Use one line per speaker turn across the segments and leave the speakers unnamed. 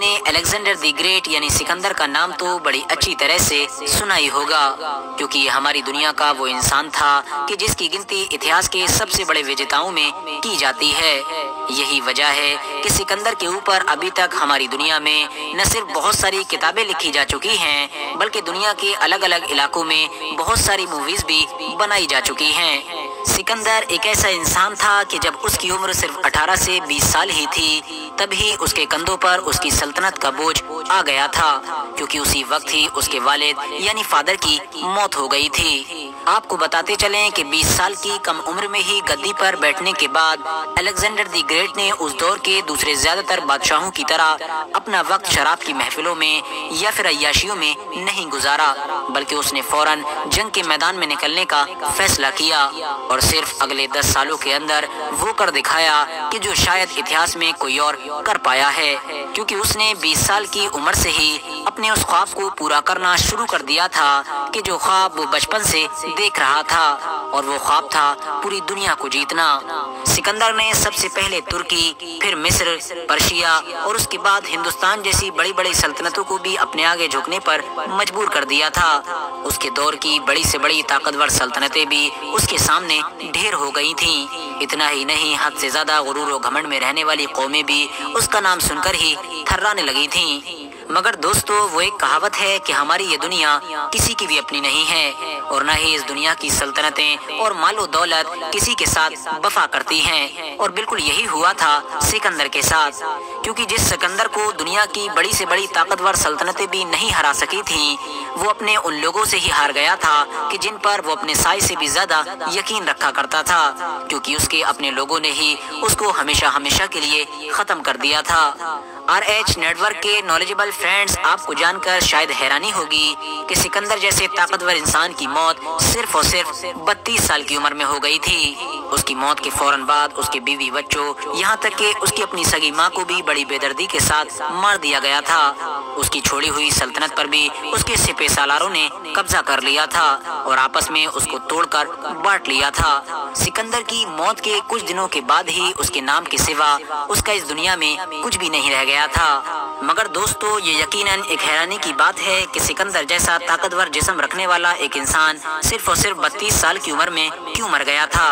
نے Alexander the great یعنی سکندر کا نام تو بڑی اچھی طرح سے سنا ہی ہوگا، کیونکہ یہ ہماری دنیا کا وہ انسان تھا کہ جس کی گنتی اتہاس کے سب سے بڑے وجیتاؤں میں کی جاتی ہے۔ یہی وجہ ہے کہ سکندر کے اوپر ابھی تک ہماری دنیا میں نہ صرف بہت ساری کتابیں لکھی جا چکی ہیں، بلکہ دنیا کے الگ الگ علاقوں میں بہت ساری موویز بھی بنائی جا چکی ہیں۔ سکندر ایک ایسا انسان تھا کہ جب اس کی عمر صرف 18 سے 20 سال ہی تھی، تب ہی اس کے کندھوں پر اس کی سلطنت کا بوجھ آ گیا تھا، کیونکہ اسی وقت ہی اس کے والد یعنی فادر کی موت ہو گئی تھی۔ آپ کو بتاتے چلیں کہ 20 سال کی کم عمر میں ہی گدی پر بیٹھنے کے بعد الیگزینڈر دی گریٹ نے اس دور کے دوسرے زیادہ تر بادشاہوں کی طرح اپنا وقت شراب کی محفلوں میں یا پھر عیاشیوں میں نہیں گزارا، بلکہ اس نے فوراً جنگ کے میدان میں نکلنے کا فیصلہ کیا، اور صرف اگلے 10 سالوں کے اندر وہ کر دکھایا کہ جو شاید اتہاس میں کوئی اور کر پایا ہے، کیونکہ اس نے 20 سال کی عمر سے ہی اپنے اس خواب کو پورا کرنا شروع کر دیا تھا کہ جو خواب وہ بچپن سے دیکھ رہا تھا، اور وہ خواب تھا پوری دنیا کو جیتنا۔ سکندر نے سب سے پہلے ترکی، پھر مصر، پرشیا اور اس کے بعد ہندوستان جیسی بڑی بڑی سلطنتوں کو بھی اپنے آگے جھکنے پر مجبور کر دیا تھا۔ اس کے دور کی بڑی سے بڑی طاقتور سلطنتیں بھی اس کے سامنے ڈھیر ہو گئی تھیں۔ اتنا ہی نہیں، حد سے زیادہ غرور و گھمنڈ میں رہنے والی قومیں بھی اس کا نام سن کر ہی تھرانے لگی تھیں۔ مگر دوستو، وہ ایک کہاوت ہے کہ ہماری یہ دنیا کسی کی بھی اپنی نہیں ہے، اور نہ ہی اس دنیا کی سلطنتیں اور مال و دولت کسی کے ساتھ وفا کرتی ہیں، اور بالکل یہی ہوا تھا سکندر کے ساتھ، کیونکہ جس سکندر کو دنیا کی بڑی سے بڑی طاقتور سلطنتیں بھی نہیں ہرا سکی تھیں، وہ اپنے ان لوگوں سے ہی ہار گیا تھا کہ جن پر وہ اپنے سائے سے بھی زیادہ یقین رکھا کرتا تھا، کیونکہ اس کے اپنے لوگوں نے ہی اس کو ہمیشہ ہمیشہ کے لیے ختم کر دیا تھا۔ RH نیٹ ورک کے نالجبل فرینڈز، آپ کو جان کر شاید حیرانی ہوگی کہ سکندر جیسے طاقتور انسان کی موت صرف اور صرف 32 سال کی عمر میں ہو گئی تھی۔ اس کی موت کے فوراً بعد اس کے بیوی بچوں، یہاں تک کہ اس کی اپنی سگی ماں کو بھی بڑی بے دردی کے ساتھ مار دیا گیا تھا۔ اس کی چھوڑی ہوئی سلطنت پر بھی اس کے سپہ سالاروں نے قبضہ کر لیا تھا اور آپس میں اس کو توڑ کر بانٹ لیا تھا۔ سکندر کی موت کے کچھ دنوں کے بعد ہی اس کے نام کے سوا اس کا اس دنیا میں کچھ بھی نہیں رہ گیا تھا۔ مگر دوستو، یہ یقیناً ایک حیرانی کی بات ہے کہ سکندر جیسا طاقتور جسم رکھنے والا ایک انسان صرف اور صرف 32 سال کی عمر میں کیوں مر گیا تھا۔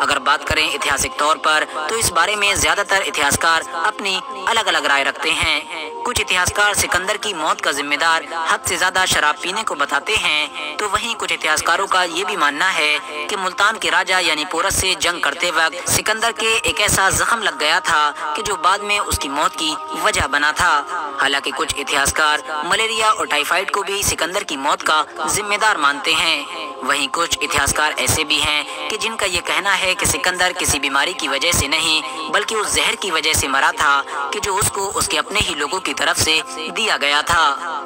اگر بات کریں اتہاسک طور پر تو اس بارے میں زیادہ تر اتہاسکار اپنی الگ الگ رائے رکھتے ہیں۔ کچھ اتہاسکار سکندر کی موت کا ذمہ دار حد سے زیادہ شراب پینے کو بتاتے ہیں، تو وہیں کچھ اتہاسکاروں کا یہ بھی ماننا ہے کہ ملتان کے راجہ یعنی پورس سے جنگ کرتے وقت سکندر کے ایک ایسا زخم لگ گیا تھا کہ جو بعد میں اس کی موت کی وجہ بنا تھا۔ حالانکہ کچھ اتہاسکار ملیریا اور ٹائیفائڈ کو بھی سکندر کی موت کا ذمہ دار مانتے ہیں۔ وہیں کچھ اتہاسکار ایسے بھی ہیں کہ جن کا یہ کہنا ہے کہ سکندر کسی بیماری کی وجہ سے نہیں بلکہ اس زہر کی وجہ سے مرا تھا کہ جو اس کو اس کے اپنے ہی لوگوں کی طرف سے دیا گیا تھا۔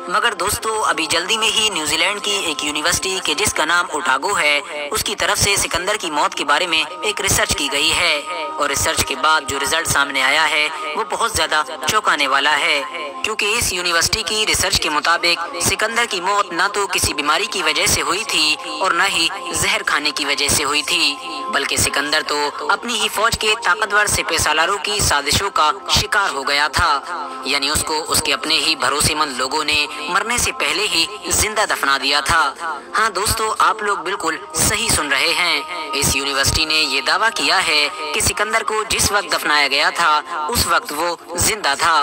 مگر دوستو، ابھی جلدی میں ہی نیوزی لینڈ کی ایک یونیورسٹی کہ جس کا نام اوٹاگو ہے، اس کی طرف سے سکندر کی موت کے بارے میں ایک ریسرچ کی گئی ہے، اور ریسرچ کے بعد جو رزلٹ سامنے آیا ہے وہ بہت زیادہ چونکانے والا ہے، کیونکہ اس یونیورسٹی کی ریسرچ کے مطابق سکندر کی موت نہ تو کسی بیماری کی وجہ سے ہوئی تھی اور نہ ہی زہر کھانے کی وجہ سے ہوئی تھی، بلکہ سکندر تو اپنی ہی فوج کے طاقتور سپہ سالاروں کی سازشوں کا شکار ہو گیا تھا، یعنی اس کو اس کے اپنے ہی بھروسے مند لوگوں نے مرنے سے پہلے ہی زندہ دفنا دیا تھا۔ ہاں دوستو، آپ لوگ بالکل صحیح سن رہے ہیں، اس یونیورسٹی نے یہ دعویٰ کیا ہے کہ سکندر کو جس وقت دفنایا گیا تھا اس وقت وہ زندہ تھا۔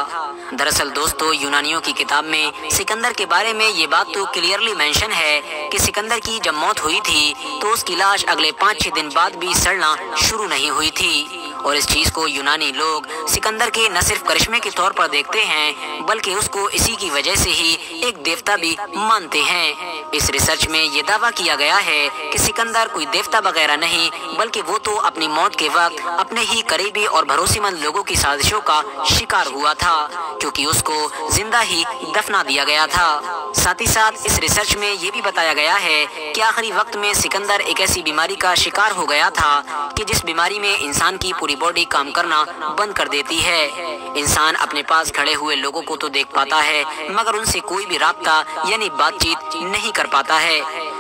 دراصل دوستو، یونانیوں کی کتاب میں سکندر کے بارے میں یہ بات تو کلیئرلی مینشن ہے کہ سکندر کی جب موت ہوئی تھی تو اس کی لاش اگلے 5-6 دن بعد بھی سڑنا شروع نہیں ہوئی تھی، اور اس چیز کو یونانی لوگ سکندر کے نہ صرف کرشمے کے طور پر دیکھتے ہیں بلکہ اس کو اسی کی وجہ سے ہی ایک دیوتا بھی مانتے ہیں۔ اس ریسرچ میں یہ دعویٰ کیا گیا ہے کہ سکندر کوئی دیوتا وغیرہ نہیں بلکہ وہ تو اپنی موت کے وقت اپنے ہی قریبی اور بھروسے مند لوگوں کی سازشوں کا شکار ہوا تھا، کیونکہ اس کو زندہ ہی دفنا دیا گیا تھا۔ ساتھ ہی ساتھ اس ریسرچ میں یہ بھی بتایا گیا ہے کہ آخری وقت میں سکندر ایک ایسی بیماری کا شکار ہو گیا تھا کہ جس بیماری میں انسان کی پوری باڈی کام کرنا بند کر دیتی ہے۔ انسان اپنے پاس کھڑے ہوئے لوگوں کو تو دیکھ پاتا ہے مگر ان سے کوئی بھی رابطہ یعنی بات چیت نہیں کر پاتا ہے،